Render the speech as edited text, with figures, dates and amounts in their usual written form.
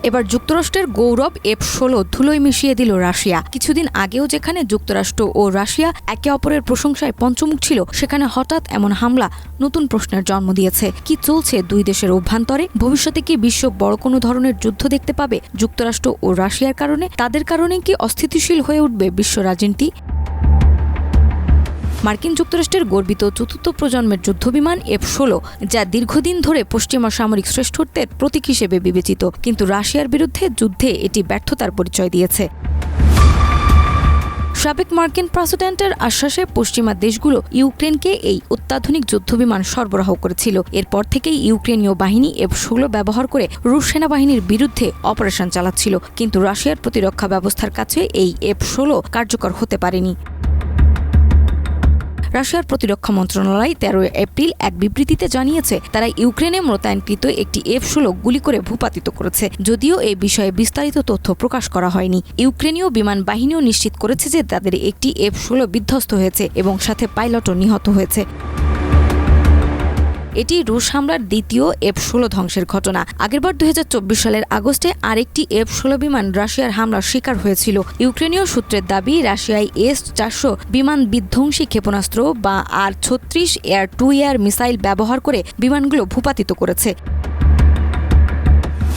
এবার যুক্তরাষ্ট্রের গৌরব F-16 ধুলোয় মিশিয়ে দিল রাশিয়া। কিছুদিন আগেও যেখানে যুক্তরাষ্ট্র ও রাশিয়া একে অপরের প্রশংসায় পঞ্চমুখ ছিল, সেখানে হঠাৎ এমন হামলা নতুন প্রশ্নের জন্ম দিয়েছে। কি চলছে দুই দেশের অভ্যন্তরে? ভবিষ্যতে কি বিশ্ব বড় কোনো ধরনের যুদ্ধ দেখতে পাবে যুক্তরাষ্ট্র ও রাশিয়ার কারণে? তাদের কারণে কি অস্থিতিশীল হয়ে উঠবে বিশ্ব রাজনীতি? মার্কিন যুক্তরাষ্ট্রের গর্বিত চতুর্থ প্রজন্মের যুদ্ধবিমান F-16, যা দীর্ঘদিন ধরে পশ্চিমা সামরিক শ্রেষ্ঠত্বের প্রতীক হিসেবে বিবেচিত, কিন্তু রাশিয়ার বিরুদ্ধে যুদ্ধে এটি ব্যর্থতার পরিচয় দিয়েছে। সাবেক মার্কিন প্রেসিডেন্টের আশ্বাসে পশ্চিমা দেশগুলো ইউক্রেনকে এই অত্যাধুনিক যুদ্ধবিমান সরবরাহ করেছিল। এরপর থেকেই ইউক্রেনীয় বাহিনী F-16 ব্যবহার করে রুশ সেনাবাহিনীর বিরুদ্ধে অপারেশন চালাচ্ছিল, কিন্তু রাশিয়ার প্রতিরক্ষা ব্যবস্থার কাছে এই F-16 কার্যকর হতে পারেনি। রাশিয়ার প্রতিরক্ষা মন্ত্রণালয় 13 এপ্রিল এক বিবৃতিতে জানিয়েছে, তারা ইউক্রেনে মোতায়েনকৃত একটি F-16 গুলি করে ভূপাতিত করেছে। যদিও এই বিষয়ে বিস্তারিত তথ্য প্রকাশ করা হয়নি। ইউক্রেনীয় বিমান বাহিনীও নিশ্চিত করেছে যে তাদের একটি F-16 বিধ্বস্ত হয়েছে এবং সাথে পাইলটও নিহত হয়েছে। এটি রুশ হামলার দ্বিতীয় F-16 ধ্বংসের ঘটনা। আগেরবার 2024 সালের আগস্টে আরেকটি F-16 বিমান রাশিয়ার হামলার শিকার হয়েছিল। ইউক্রেনীয় সূত্রের দাবি, রাশিয়ায় S-400 বিমান বিধ্বংসী ক্ষেপণাস্ত্র বা R-36 air two air missile ব্যবহার করে বিমানগুলো ভূপাতিত করেছে।